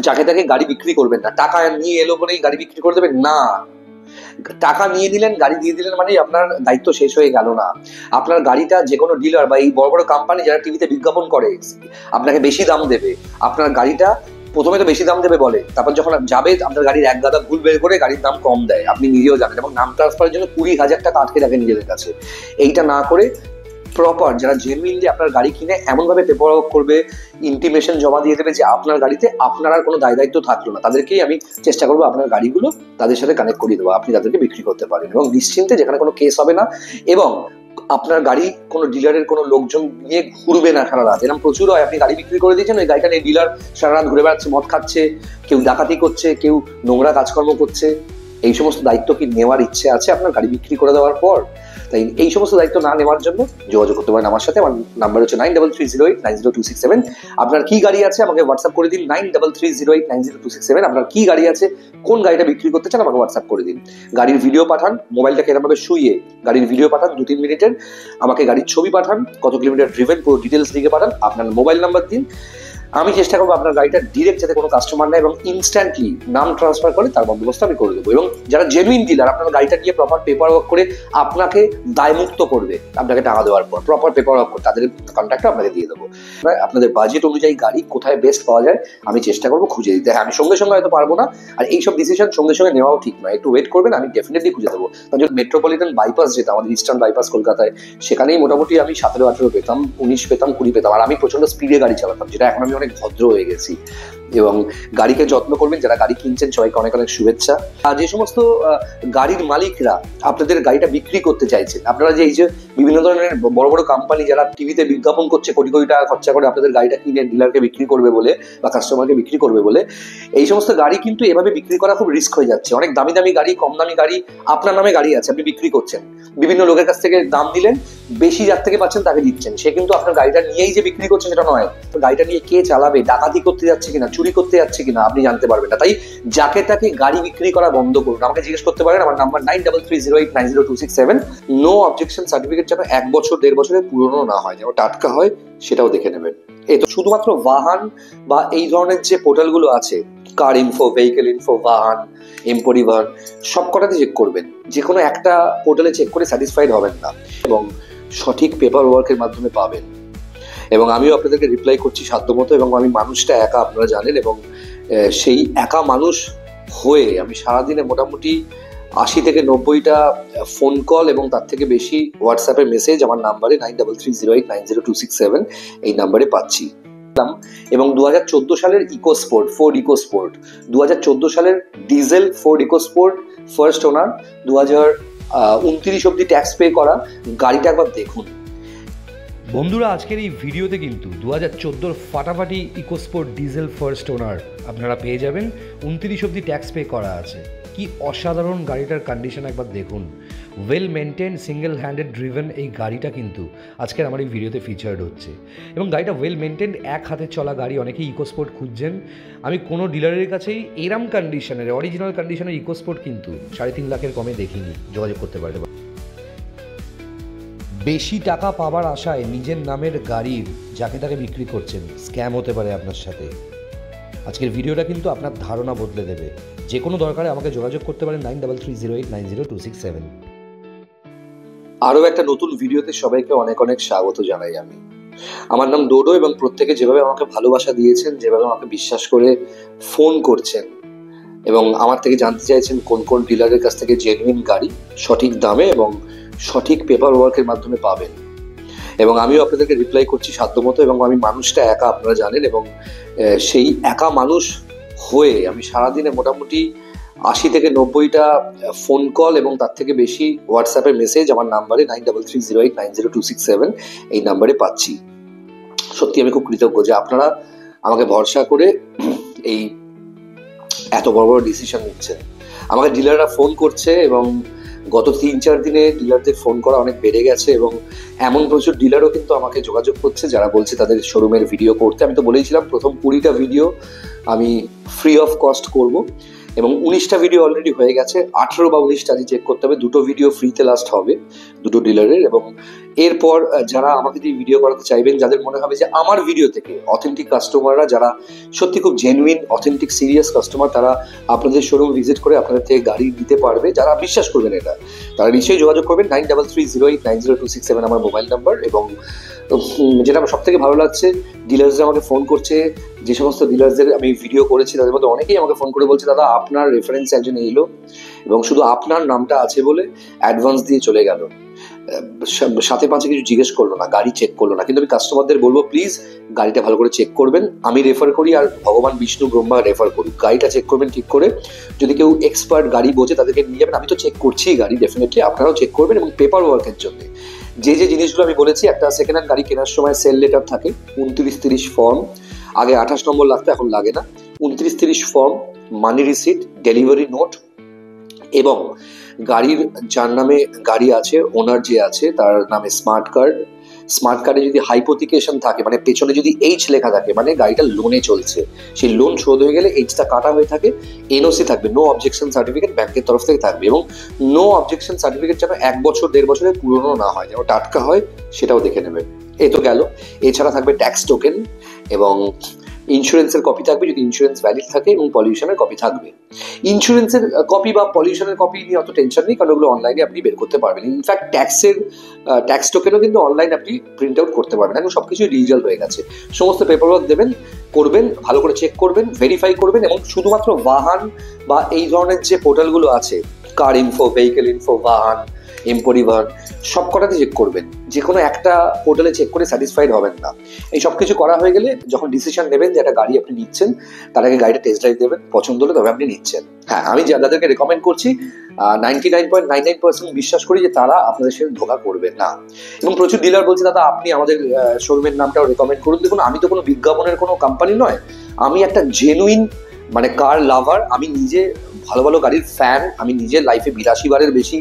যাকে তাকে গাড়ি বিক্রি করবেন না। টাকা নিয়ে এলো বলেই গাড়ি বিক্রি করে দেবেন না। টাকা নিয়ে দিলেন, গাড়ি দিয়ে দিলেন মানে আপনার দায়িত্ব শেষ হয়ে গেল না। আপনার গাড়িটা যে কোনো ডিলার বা এই বড় বড় কোম্পানি যারা টিভিতে বিজ্ঞাপন করে আপনাকে বেশি দাম দেবে, আপনার গাড়িটা প্রথমে তো বেশি দাম দেবে বলে, তারপর যখন যাবে আপনার গাড়ির এক গাদা ভুল বের করে গাড়ির দাম কম দেয়, আপনি নিজেও জানেন, এবং নাম ট্রান্সফারের জন্য 20,000 টাকা আটকে রাখে নিজেদের কাছে। এইটা না করে প্রপার যারা জেনুইনলি আপনার গাড়ি কিনে এমনভাবে পেপার ওয়ার্ক করবে, ইন্টিমেশন জমা দিয়ে দেবে যে আপনার গাড়িতে আপনার আর কোনো দায় দায়িত্ব থাকলো না, তাদেরকেই আমি চেষ্টা করবো আপনার গাড়িগুলো তাদের সাথে কানেক্ট করিয়ে দেবো, আপনি তাদেরকে বিক্রি করতে পারেন এবং নিশ্চিন্তে, যেখানে কোনো কেস হবে না এবং আপনার গাড়ি কোনো ডিলারের কোনো লোকজন নিয়ে ঘুরবে না সারা রাত। এরকম প্রচুর হয়, আপনি গাড়ি বিক্রি করে দিয়েছেন, ওই গাড়িটা নিয়ে ডিলার সারা রাত ঘুরে বেড়াচ্ছে, মদ খাচ্ছে, কেউ ডাকাতি করছে, কেউ নোংরা কাজকর্ম করছে। এই সমস্ত দায়িত্ব কি নেওয়ার ইচ্ছে আছে আপনার গাড়ি বিক্রি করে দেওয়ার পর? তাই এই সমস্ত দায়িত্ব না নেওয়ার জন্য যোগাযোগ করতে পারেন আমার সাথে। আমার নাম্বার হচ্ছে 9330890267। আপনার কি গাড়ি আছে আমাকে হোয়াটসঅ্যাপ করে দিন 9330890267। আপনার কি গাড়ি আছে, কোন গাড়িটা বিক্রি করতে চান আমাকে হোয়াটসঅ্যাপ করে দিন। গাড়ির ভিডিও পাঠান, মোবাইলটাকে এরকমভাবে শুইয়ে গাড়ির ভিডিও পাঠান 2-3 মিনিটের, আমাকে গাড়ির ছবি পাঠান, কত কিলোমিটার ড্রিভেন পুরো ডিটেলস লিখে পাঠান, আপনার মোবাইল নাম্বার দিন। আমি চেষ্টা করবো আপনার গাড়িটা ডিরেক্ট যাতে কোনো কাস্টমার নেয় এবং ইনস্ট্যান্টলি নাম ট্রান্সফার করে তার বন্দোবস্ত আমি করে দেবো। এবং যারা জেনুইন ডিলার আপনার গাড়িটা নিয়ে প্রপার পেপার ওয়ার্ক করে আপনাকে দায়মুক্ত করবে, আপনাকে টাকা দেওয়ার পর প্রপার পেপার ওয়ার্ক করে তাদের কন্ট্যাক্টটা আপনাকে দিয়ে দেবো। আপনাদের বাজেট অনুযায়ী গাড়ি কোথায় বেস্ট পাওয়া যায় আমি চেষ্টা করবো খুঁজে দিতে। হ্যাঁ, আমি সঙ্গে সঙ্গে হয়তো পারবো না, আর এইসব ডিসিশন সঙ্গে সঙ্গে নেওয়াও ঠিক নয়, একটু ওয়েট করবেন, আমি ডেফিনেটলি খুঁজে দেবো। তার জন্য মেট্রোপলিটন বাইপাস যেটা আমাদের ইস্টার্ন বাইপাস কলকাতায়, সেখানেই মোটামুটি আমি 17-18 পেতাম, 19 পেতাম, 20 পেতাম, আর আমি প্রচন্ড স্পিডে গাড়ি চালাতাম, যেটা এখন আমি অনেক ভদ্র হয়ে গেছি। এবং গাড়িকে যত্ন করবেন, যারা গাড়ি কিনছেন সবাইকে অনেক অনেক শুভেচ্ছা। আর যে সমস্ত গাড়ির মালিকরা আপনাদের গাড়িটা বিক্রি করতে চাইছেন, আপনারা যে এই যে বিভিন্ন ধরনের বড় বড় কোম্পানি যারা টিভিতে বিজ্ঞাপন করছে কোটি কোটি টাকা খরচা করে আপনাদের গাড়িটা কিনে ডিলারকে বিক্রি করবে বলে বা কাস্টমারকে বিক্রি করবে বলে, এই সমস্ত গাড়ি কিন্তু এভাবে বিক্রি করা খুব রিস্ক হয়ে যাচ্ছে। অনেক দামি দামি গাড়ি, কম দামি গাড়ি আপনার নামে গাড়ি আছে, আপনি বিক্রি করছেন, বিভিন্ন লোকের কাছ থেকে দাম দিলেন, বেশি যার থেকে পাচ্ছেন তাকে দিচ্ছেন, সে কিন্তু আপনার গাড়িটা নিয়েই যে বিক্রি করছে সেটা নয়। গাড়িটা নিয়ে কে চালাবে, ডাকাতি করতে যাচ্ছে কিনা, চুরি করতে যাচ্ছে কিনা আপনি জানতে পারবেন না। তাই যাকে তাকে গাড়ি বিক্রি করা বন্ধ করুন। আমাকে জিজ্ঞেস করতে পারেন, আমার নাম্বার 9330890267। নো অবজেকশন সার্টিফিকেট যেন 1 বছর 1.5 বছরের পুরনো না হয়, যেন টাটকা হয় সেটাও দেখে নেবেন। এই তো শুধুমাত্র বাহান বা এই ধরনের যে পোর্টালগুলো আছে, কার ইনফো, ভেহিকেল ইনফো, বাহান, এমপরিবহন, সব কটাতে চেক করবেন। যে কোনো একটা পোর্টালে চেক করে স্যাটিসফাইড হবেন না এবং সঠিক পেপার ওয়ার্কের মাধ্যমে পাবেন। এবং আমিও আপনাদেরকে রিপ্লাই করছি সাধ্যমতো, এবং আমি মানুষটা একা আপনারা জানেন, এবং সেই একা মানুষ হয়ে আমি সারাদিনে মোটামুটি 80 থেকে 90টা ফোন কল এবং তার থেকে বেশি হোয়াটসঅ্যাপে মেসেজ আমার নাম্বারে 9330890267 এই নাম্বারে পাচ্ছি। এবং 2014 সালের ইকোস্পোর্ট, ফোর্ড ইকোস্পোর্ট, 2014 সালের diesel Ford EcoSport first owner, 2029 অব্দি ট্যাক্স পে করা গাড়িটা একবার দেখুন। বন্ধুরা, আজকের এই ভিডিওতে কিন্তু 2014 ফাটাফাটি ইকোস্পোর্ট ডিজেল ফার্স্ট ওনার আপনারা পেয়ে যাবেন, 29 অব্দি ট্যাক্স পে করা আছে। কি অসাধারণ গাড়িটার কন্ডিশন একবার দেখুন, well maintain, single handed driven এই গাড়িটা কিন্তু আজকের আমার এই ভিডিওতে ফিচার্ড হচ্ছে। এবং গাড়িটা ওয়েল মেনটেন, এক হাতে চলা গাড়ি। অনেকেই ইকোস্পোর্ট খুঁজছেন, আমি কোনো ডিলারের কাছেই এরম কন্ডিশনের অরিজিনাল কন্ডিশনের ইকোস্পোর্ট কিন্তু 3.5 লাখের কমে দেখিনি। যোগাযোগ করতে পারবে। বেশি টাকা পাওয়ার আশায় নিজের নামের গাড়ির যাকে তাকে বিক্রি করছেন, স্ক্যাম হতে পারে আপনার সাথে। আজকের ভিডিওটা কিন্তু আপনার ধারণা বদলে দেবে। যে কোনো দরকারে আমাকে যোগাযোগ করতে পারেন 9330890267। আরও একটা নতুন ভিডিওতে সবাইকে অনেক অনেক স্বাগত জানাই। আমার নাম ডোডো, এবং প্রত্যেকে যেভাবে আমাকে ভালোবাসা দিয়েছেন, যেভাবে আমাকে বিশ্বাস করে ফোন করছেন এবং আমার থেকে জানতে চাইছেন কোন কোন ডিলারের কাছ থেকে জেনুইন গাড়ি সঠিক দামে এবং সঠিক পেপার ওয়ার্কের মাধ্যমে পাবেন, এবং আমিও আপনাদেরকে রিপ্লাই করছি সাধ্যমতো। এবং আমি মানুষটা একা আপনারা জানেন, এবং সেই একা মানুষ হয়ে আমি সারাদিনে মোটামুটি 80 থেকে 90টা ফোন কল এবং তার থেকে বেশি হোয়াটসঅ্যাপে মেসেজ আমার নাম্বারে 9330890267 এই নাম্বারে পাচ্ছি। সত্যি আমি খুব কৃতজ্ঞ যে আপনারা আমাকে ভরসা করে এই এত বড় বড় ডিসিশন নিচ্ছেন। আমাকে ডিলাররা ফোন করছে, এবং গত 3-4 দিনে ডিলারদের ফোন করা অনেক বেড়ে গেছে, এবং এমন প্রচুর ডিলারও কিন্তু আমাকে যোগাযোগ করছে যারা বলছে তাদের শোরুমের ভিডিও করতে। আমি তো বলেইছিলাম প্রথম 20টা ভিডিও আমি ফ্রি অফ কস্ট করব, এবং 19টা ভিডিও অলরেডি হয়ে গেছে। 18 বা 19টা আজ চেক করতে হবে। 2টো ভিডিও ফ্রিতে লাস্ট হবে, 2টো ডিলারের, এবং এরপর যারা আমাকে দিয়ে ভিডিও করাতে চাইবেন, যাদের মনে হবে যে আমার ভিডিও থেকে অথেন্টিক কাস্টমাররা, যারা সত্যি খুব জেনুইন অথেন্টিক সিরিয়াস কাস্টমার, তারা আপনাদের শোরুম ভিজিট করে আপনাদের থেকে গাড়ি দিতে পারবে, যারা বিশ্বাস করবেন এটা, তারা নিশ্চয়ই যোগাযোগ করবেন। 9330890267 আমার মোবাইল নাম্বার। এবং যেটা আমার সব থেকে ভালো লাগছে, ডিলার্সরা আমাকে ফোন করছে। যে সমস্ত ডিলার্সদের আমি ভিডিও করেছি তাদের মধ্যে অনেকেই আমাকে ফোন করে বলছে, দাদা আপনার রেফারেন্স একজন এলো এবং শুধু আপনার নামটা আছে বলে অ্যাডভান্স দিয়ে চলে গেল, সাথে পাঁচে কিছু জিজ্ঞেস করলো না, গাড়ি চেক করলো না। কিন্তু আমি কাস্টমারদের বলবো, প্লিজ গাড়িটা ভালো করে চেক করবেন। আমি রেফার করি আর ভগবান বিষ্ণু ব্রহ্মা রেফার করুক, গাড়িটা চেক করবেন ঠিক করে। যদি কেউ এক্সপার্ট গাড়ি বোঝে তাদেরকে নিয়ে যাবেন। আমি তো চেক করছি গাড়ি, ডেফিনেটলি আপনারাও চেক করবেন। এবং পেপার ওয়ার্কের জন্য যে যে জিনিসগুলো আমি বলেছি, একটা সেকেন্ড হ্যান্ড গাড়ি কেনার সময় সেল লেটার থাকে, 29-30 ফর্ম, আগে 28 নম্বর লাগতো, এখন লাগে না। 29-30 form, money receipt, delivery note, এবং গাড়ির যার নামে গাড়ি আছে, ওনার যে আছে তার নামে স্মার্ট কার্ড। স্মার্ট কার্ডে যদি হাইপোথিকেশন থাকে, মানে পেছনে যদি এইচ লেখা থাকে, মানে গাড়িটা লোনে চলছে, সেই লোন শোধ হয়ে গেলে এইচটা কাটা হয়ে থাকে। এনওসি থাকবে, নো অবজেকশন সার্টিফিকেট ব্যাংকের তরফ থেকে থাকবে। এবং নো অবজেকশন সার্টিফিকেট যেন 1 বছর 1.5 বছরের পুরনো না হয়, যেন টাটকা হয়, সেটাও দেখে নেবেন। এই তো গেল। এছাড়া থাকবে ট্যাক্স টোকেন এবং ইন্স্যুরেন্সের কপি থাকবে যদি ইন্স্যুরেন্স ভ্যালিড থাকে, এবং পলিউশনের কপি থাকবে। ইন্স্যুরেন্সের কপি বা পলিউশনের কপি নিয়ে অত টেনশন নেই, কারণ ওগুলো অনলাইনে আপনি বের করতে পারবেন। ইনফ্যাক্ট ট্যাক্স টোকেনও কিন্তু অনলাইন আপনি প্রিন্ট আউট করতে পারবেন। এখন সবকিছু ডিজিটাল হয়ে গেছে। সমস্ত পেপার ওয়ার্ক দেবেন, করবেন, ভালো করে চেক করবেন, ভেরিফাই করবেন। এবং শুধুমাত্র বাহান বা এই ধরনের যে পোর্টালগুলো আছে, কার ইনফো, ভেহিকেল ইনফো, বাহান, এমপরিবহন, সব কটাতে চেক করবেন। যে কোনো একটা পোর্টালে চেক করে স্যাটিসফাইড হবেন না। এই সব কিছু করা হয়ে গেলে যখন ডিসিশন নেবেন যে একটা গাড়ি আপনি নিচ্ছেন, তার আগে গাড়িটা টেস্ট ড্রাইভ দেবেন, পছন্দ হলে তবে আপনি নিচ্ছেন। হ্যাঁ, আমি যাদেরকে রেকমেন্ড করছি 99.99% বিশ্বাস করি যে তারা আপনাদের সাথে ধোঁকা করবে না। এবং প্রচুর ডিলার বলছে, দাদা আপনি আমাদের শোরুমের নামটাও রেকমেন্ড করুন। দেখুন, আমি তো কোনো বিজ্ঞাপনের কোনো কোম্পানি নয়, আমি একটা জেনুইন মানে কার লাভার। আমি নিজে ভালো ভালো গাড়ির ফ্যান। আমি নিজের লাইফে 82 বারের বেশি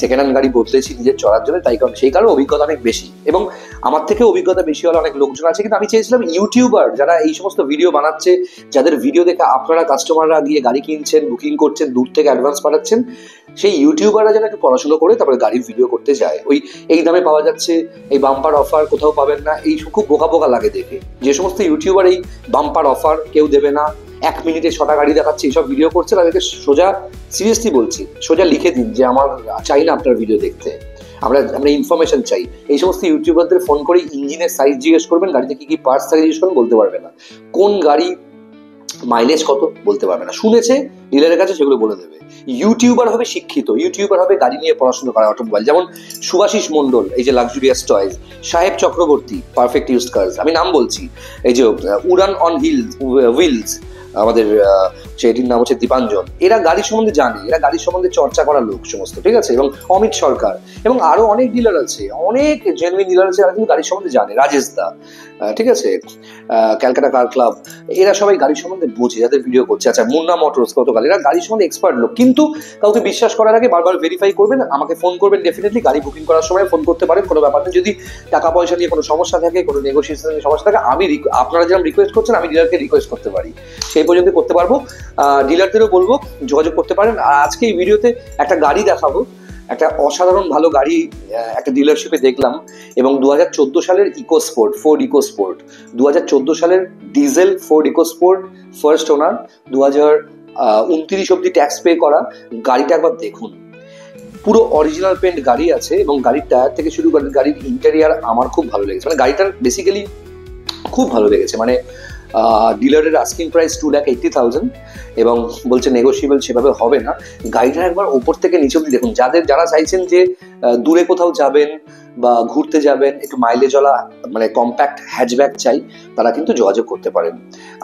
সেকেন্ড হ্যান্ড গাড়ি বদলেছি নিজের চলার জন্য, তাই কারণ সেই কারণে অভিজ্ঞতা অনেক বেশি। এবং আমার থেকে অভিজ্ঞতা বেশি হলে অনেক লোকজন আছে। কিন্তু আমি চেয়েছিলাম ইউটিউবার যারা এই সমস্ত ভিডিও বানাচ্ছে, যাদের ভিডিও দেখে আপনারা কাস্টমাররা গিয়ে গাড়ি কিনছেন, বুকিং করছেন, দূর থেকে অ্যাডভান্স পাঠাচ্ছেন, সেই ইউটিউবাররা যেন একটু পড়াশোনা করে তারপরে গাড়ির ভিডিও করতে যায়। ওই এই দামে পাওয়া যাচ্ছে, এই বাম্পার অফার কোথাও পাবেন না, এই খুব বোকা বোকা লাগে দেখে। যে সমস্ত ইউটিউবার এই বাম্পার অফার কেউ দেবে না, 1 মিনিটে 6টা গাড়ি দেখাচ্ছে, এইসব ভিডিও করছে, তাদেরকে সোজা, সিরিয়াসলি বলছি, সোজা লিখে দিন যে আমার চাই না আপনার ভিডিও দেখতে, আমরা ইনফরমেশন চাই। এই সমস্ত ইউটিউবারদের ফোন করে ইঞ্জিনের সাইজ জিজ্ঞেস করবেন, গাড়িতে কি কি পার্টস থাকে জিজ্ঞেস করবেন, বলতে পারবে না। কোন গাড়ি মাইলেজ কত বলতে পারবে না, শুনেছে ডিলারের কাছে সেগুলো বলে দেবে। ইউটিউবার হবে শিক্ষিত, ইউটিউবার হবে গাড়ি নিয়ে পড়াশোনা করা, অটোমোবাইল। যেমন সুভাষিস মন্ডল, এই যে লাক্সুরিয়াস টয়েস, সাহেব চক্রবর্তী, পারফেক্ট ইউজড কার্স, আমি নাম বলছি। এই যে উড়ান অন হুইলস, আমাদের সেটির নাম হচ্ছে দীপাঞ্জন। এরা গাড়ি সম্বন্ধে জানে, এরা গাড়ির সম্বন্ধে চর্চা করা লোক সমস্ত, ঠিক আছে। এবং অমিত সরকার এবং আরো অনেক ডিলার আছে, অনেক জেনুইন ডিলার আছে, যারা কিন্তু গাড়ির সম্বন্ধে জানে। রাজেশ দা, ঠিক আছে, ক্যালকাটা কার ক্লাব, এরা সবাই গাড়ির সম্বন্ধে বোঝে, যাদের ভিডিও করছে। আচ্ছা, মুন্না মোটরস, গতকাল, এরা গাড়ির সম্বন্ধে এক্সপার্ট লোক। কিন্তু কাউকে বিশ্বাস করার আগে বারবার ভেরিফাই করবেন। আমাকে ফোন করবেন, ডেফিনেটলি গাড়ি বুকিং করার সময় ফোন করতে পারেন, কোনো ব্যাপার নেই। যদি টাকা পয়সা নিয়ে কোনো সমস্যা থাকে, কোনো নেগোসিয়েশনের সমস্যা থাকে, আমি আপনারা যেরকম রিকোয়েস্ট করছেন আমি ডিলারকে রিকোয়েস্ট করতে পারি, সেই পর্যন্ত করতে পারবো। ডিলারদেরও বলবো যোগাযোগ করতে পারেন। আর আজকে এই ভিডিওতে একটা গাড়ি দেখাবো, একটা অসাধারণ ভালো গাড়ি একটা ডিলারশিপে দেখলাম। এবং 2014 সালের ইকোস্পোর্ট, ফোর্ড ইকোস্পোর্ট, 2014 সালের diesel Ford EcoSport, first owner, 2029 অব্দি ট্যাক্স পে করা। গাড়িটা একবার দেখুন, পুরো অরিজিনাল পেন্ট গাড়ি আছে। এবং গাড়ির টায়ার থেকে শুরু করে গাড়ির ইন্টেরিয়ার আমার খুব ভালো লেগেছে। মানে গাড়িটার বেসিক্যালি খুব ভালো লেগেছে। মানে ডিলারের আস্কিং প্রাইস 2,80,000 এবং বলছে নেগোশিয়েবল সেভাবে হবে না। গাড়িটা একবার ওপর থেকে নিচে অব্দি দেখুন। যারা চাইছেন যে দূরে কোথাও যাবেন বা ঘুরতে যাবেন, একটু মাইলেজওয়ালা মানে কম্প্যাক্ট হ্যাচব্যাক চাই, তারা কিন্তু যোগাযোগ করতে পারেন।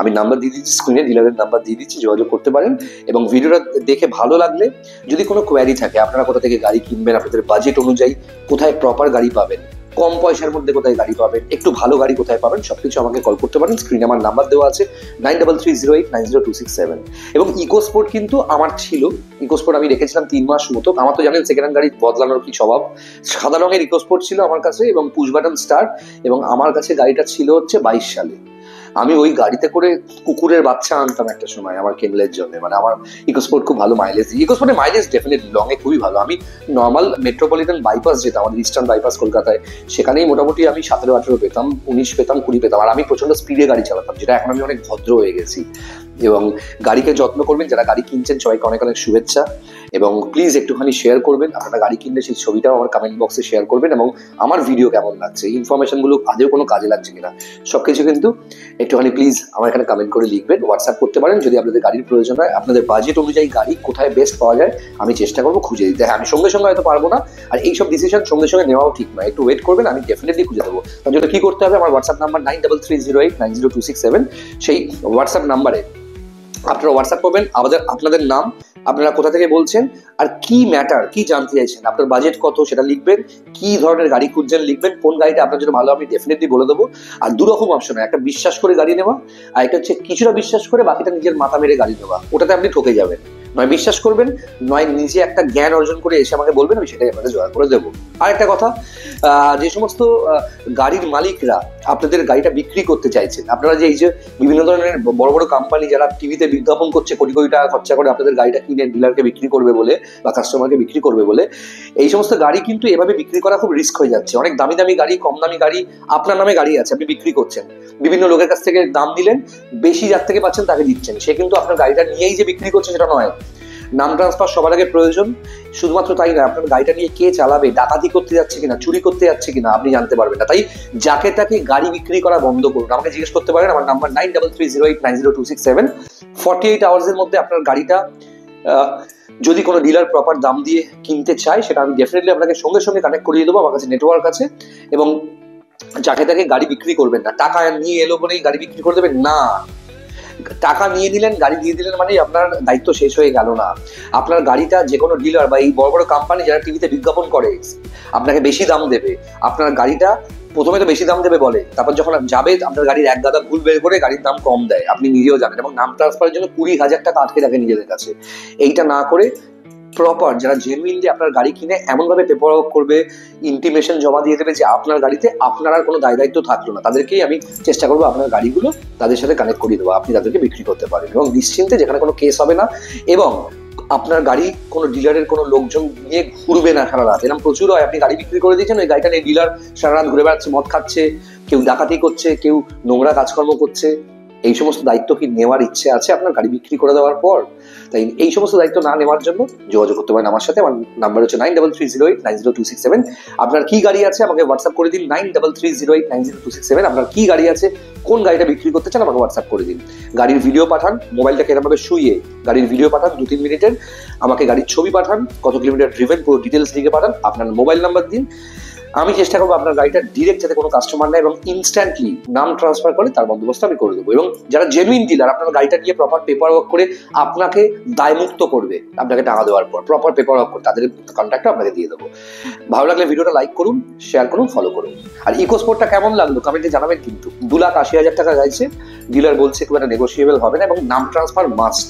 আমি নাম্বার দিয়ে দিচ্ছি স্ক্রিনে, ডিলারের নাম্বার দিয়ে দিচ্ছি, যোগাযোগ করতে পারেন। এবং ভিডিওটা দেখে ভালো লাগলে যদি কোনো কোয়ারি থাকে, আপনারা কোথা থেকে গাড়ি কিনবেন, আপনাদের বাজেট অনুযায়ী কোথায় প্রপার গাড়ি পাবেন, কম পয়সার মধ্যে কোথায় গাড়ি পাবেন, একটু ভালো গাড়ি কোথায় পাবেন, সবকিছু আমাকে কল করতে পারেন। স্ক্রিনে আমার নাম্বার দেওয়া আছে 9330890267। এবং ইকোস্পোর্ট কিন্তু আমার ছিল, ইকোস্পোর্ট আমি রেখেছিলাম 3 মাস মতো। আমার তো জানেন সেকেন্ড হ্যান্ড গাড়ি বদলানোর কি স্বভাব। সাদা রঙের ইকোস্পোর্ট ছিল আমার কাছে এবং পুশ বাটন স্টার্ট। এবং আমার কাছে গাড়িটা ছিল হচ্ছে 22 সালে। আমি ওই গাড়িতে করে কুকুরের বাচ্চা আনতাম একটা সময় আমার কেনলের জন্য। মানে আমার ইকোস্পোর্ট খুব ভালো মাইলেজ দিই, ইকোস্পোর্টের মাইলেজ ডেফিনেটলি লং এ খুবই ভালো। আমি নর্মাল মেট্রোপলিটন বাইপাস যেতাম, আমাদের ইস্টার্ন বাইপাস কলকাতায়, সেখানেই মোটামুটি আমি 17-18 পেতাম, 19 পেতাম, 20 পেতাম। আর আমি প্রচন্ড স্পিডে গাড়ি চালাতাম, যেটা এখন আমি অনেক ভদ্র হয়ে গেছি। এবং গাড়িকে যত্ন করবেন, যারা গাড়ি কিনছেন সবাইকে অনেক অনেক শুভেচ্ছা। এবং প্লিজ একটুখানি শেয়ার করবেন, আপনারা গাড়ি কিনলে সেই ছবিটাও আমার কমেন্ট বক্সে শেয়ার করবেন। এবং আমার ভিডিও কেমন লাগছে, ইনফরমেশনগুলো আদেও কোনো কাজে লাগছে কিনা, সবকিছু কিন্তু একটুখানি প্লিজ আমার এখানে কমেন্ট করে লিখবেন। হোয়াটসঅ্যাপ করতে পারেন যদি আপনাদের গাড়ির প্রয়োজন হয়, আপনাদের বাজেট অনুযায়ী গাড়ি কোথায় বেস্ট পাওয়া যায় আমি চেষ্টা করবো খুঁজে দিতে। হ্যাঁ, আমি সঙ্গে সঙ্গে হয়তো পারবো না, আর এইসব ডিসিশন সঙ্গে সঙ্গে নেওয়াও ঠিক নয়, একটু ওয়েট করবেন, আমি ডেফিনেটলি খুঁজে দেবো। তার জন্য কি করতে হবে, আমার হোয়াটসঅ্যাপ নাম্বার 9330890267, সেই হোয়াটসঅ্যাপ নাম্বারে আপনারা হোয়াটসঅ্যাপ করবেন। আপনাদের নাম, আপনারা কোথা থেকে বলছেন, আর কি ম্যাটার, কি জানতে চাইছেন, আপনার বাজেট কত সেটা লিখবেন, কি ধরনের গাড়ি খুঁজছেন লিখবেন, কোন গাড়িটা আপনার জন্য ভালো আমি ডেফিনেটলি বলে দেবো। আর দুরকম অপশন হয়, একটা বিশ্বাস করে গাড়ি নেওয়া, আর একটা হচ্ছে কিছুটা বিশ্বাস করে বাকিটা নিজের মাথা মেরে গাড়ি নেওয়া। ওটাতে আপনি ঠকে যাবেন। নয় বিশ্বাস করবেন, নয় নিজে একটা জ্ঞান অর্জন করে এসে আমাকে বলবেন, আমি সেটাই আপনাদের জোগাড় করে দেবো। আর একটা কথা, যে সমস্ত গাড়ির মালিকরা আপনাদের গাড়িটা বিক্রি করতে চাইছেন, আপনারা যে এই যে বিভিন্ন ধরনের বড় বড় কোম্পানি যারা টিভিতে বিজ্ঞাপন করছে কোটি কোটি টাকা খরচা করে আপনাদের গাড়িটা কিনে ডিলারকে বিক্রি করবে বলে বা কাস্টমারকে বিক্রি করবে বলে, এই সমস্ত গাড়ি কিন্তু এভাবে বিক্রি করা খুব রিস্ক হয়ে যাচ্ছে। অনেক দামি দামি গাড়ি, কম দামি গাড়ি, আপনার নামে গাড়ি আছে, আপনি বিক্রি করছেন, বিভিন্ন লোকের কাছ থেকে দাম দিলেন, বেশি যার থেকে পাচ্ছেন তাকে দিচ্ছেন, সে কিন্তু আপনার গাড়িটা নিয়েই যে বিক্রি করছে সেটা নয়। নাম ট্রান্সফার সবার আগে প্রয়োজন। শুধুমাত্র তাই না, আপনার গাড়িটা নিয়ে কে চালাবে, ডাকাতি করতে যাচ্ছে কিনা, চুরি করতে যাচ্ছে কিনা আপনি জানতে পারবেন না। তাই যাকে তাকে গাড়ি বিক্রি করা বন্ধ করুন। আমাকে জিজ্ঞেস করতে পারেন, আমার নাম্বার 9330890267। 48 আওয়ার্সের মধ্যে আপনার গাড়িটা যদি কোনো ডিলার প্রপার দাম দিয়ে কিনতে চায়, সেটা আমি ডেফিনেটলি আপনাকে সঙ্গে সঙ্গে কানেক্ট করিয়ে দেবো। আমার কাছে নেটওয়ার্ক আছে। এবং যাকে তাকে গাড়ি বিক্রি করবেন না, টাকা নিয়ে এলো বলেই গাড়ি বিক্রি করে দেবেন না। টাকা নিয়ে দিলেন, গাড়ি দিয়ে দিলেন মানে আপনার দায়িত্ব শেষ হয়ে গেল না। আপনার গাড়িটা যে কোনো ডিলার বা এই বড় বড় কোম্পানি যারা টিভিতে বিজ্ঞাপন করে আপনাকে বেশি দাম দেবে। আপনার গাড়িটা প্রথমে তো বেশি দাম দেবে বলে, তারপর যখন যাবে আপনার গাড়ির এক গাদা ভুল বের করে গাড়ির দাম কম দেয়, আপনি নিজেও জানেন। এবং নাম ট্রান্সফারের জন্য 20,000 টাকা আটকে রাখে নিজেদের কাছে। এইটা না করে প্রপার যারা জেনুইনলি আপনার গাড়ি কিনে এমনভাবে পেপার ওয়ার্ক করবে, ইন্টিমেশন জমা দিয়ে দেবে যে আপনার গাড়িতে আপনার আর কোনো দায় দায়িত্ব থাকলো না, তাদেরকেই আমি চেষ্টা করবো আপনার গাড়িগুলো তাদের সাথে কানেক্ট করিয়ে দেবো, আপনি তাদেরকে বিক্রি করতে পারেন এবং নিশ্চিন্তে, যেখানে কোনো কেস হবে না। এবং আপনার গাড়ি কোনো ডিলারের কোনো লোকজন নিয়ে ঘুরবে না সারা রাত। এরকম প্রচুর হয়, আপনি গাড়ি বিক্রি করে দিয়েছেন, ওই গাড়িটা নিয়ে ডিলার সারা রাত ঘুরে বেড়াচ্ছে, মদ খাচ্ছে, কেউ ডাকাতি করছে, কেউ নোংরা কাজকর্ম করছে। এই সমস্ত দায়িত্ব কি নেওয়ার ইচ্ছে আছে আপনার গাড়ি বিক্রি করে দেওয়ার পর? তাই এই সমস্ত দায়িত্ব না নেওয়ার জন্য যোগাযোগ করতে পারেন আমার সাথে। আমার নাম্বার হচ্ছে 9330890267। আপনার কি গাড়ি আছে আমাকে হোয়াটসঅ্যাপ করে দিন 9330890267। আপনার কি গাড়ি আছে, কোন গাড়িটা বিক্রি করতে চান আমাকে হোয়াটসঅ্যাপ করে দিন। গাড়ির ভিডিও পাঠান, মোবাইলটাকে এরকমভাবে শুয়ে গাড়ির ভিডিও পাঠান 2-3 মিনিটের, আমাকে গাড়ির ছবি পাঠান, কত কিলোমিটার ড্রিভেন পুরো ডিটেলস লিখে পাঠান, আপনার মোবাইল নাম্বার দিন। আমি চেষ্টা করবো আপনার গাড়িটা ডিরেক্ট যাতে কোনো কাস্টমার নেয় এবং ইনস্ট্যান্টলি নাম ট্রান্সফার করে তার বন্দোবস্ত আমি করে দেবো। এবং যারা জেনুইন ডিলার আপনার গাড়িটা নিয়ে প্রপার পেপার ওয়ার্ক করে আপনাকে দায়মুক্ত করবে, আপনাকে টাকা দেওয়ার পর প্রপার পেপার ওয়ার্ক করে তাদের কন্ট্যাক্টটা আপনাকে দিয়ে দেবো। ভালো লাগলে ভিডিওটা লাইক করুন, শেয়ার করুন, ফলো করুন। আর ইকোস্পোর্টটা কেমন লাগলো কমেন্টে জানাবেন। কিন্তু 2,80,000 টাকা চাইছে, ডিলার বলছে খুব একটা নেগোসিয়েবল হবে না, এবং নাম ট্রান্সফার মাস্ট।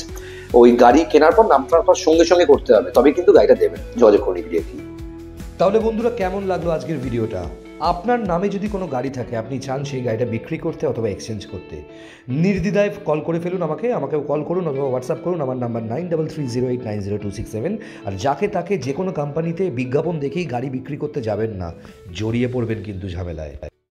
ওই গাড়ি কেনার পর নাম ট্রান্সফার সঙ্গে সঙ্গে করতে হবে, তবে কিন্তু গাড়িটা দেবেন। যোগাযোগ করুন ভিডিও। তাহলে বন্ধুরা, কেমন লাগলো আজকের ভিডিওটা? আপনার নামে যদি কোনো গাড়ি থাকে, আপনি চান সেই গাড়িটা বিক্রি করতে অথবা এক্সচেঞ্জ করতে, নির্দ্বিধায় কল করে ফেলুন আমাকেও কল করুন অথবা হোয়াটসঅ্যাপ করুন। আমার নাম্বার 9330890267। আর যাকে তাকে যে কোনো কোম্পানিতে বিজ্ঞাপন দেখেই গাড়ি বিক্রি করতে যাবেন না, জড়িয়ে পড়বেন কিন্তু ঝামেলায়।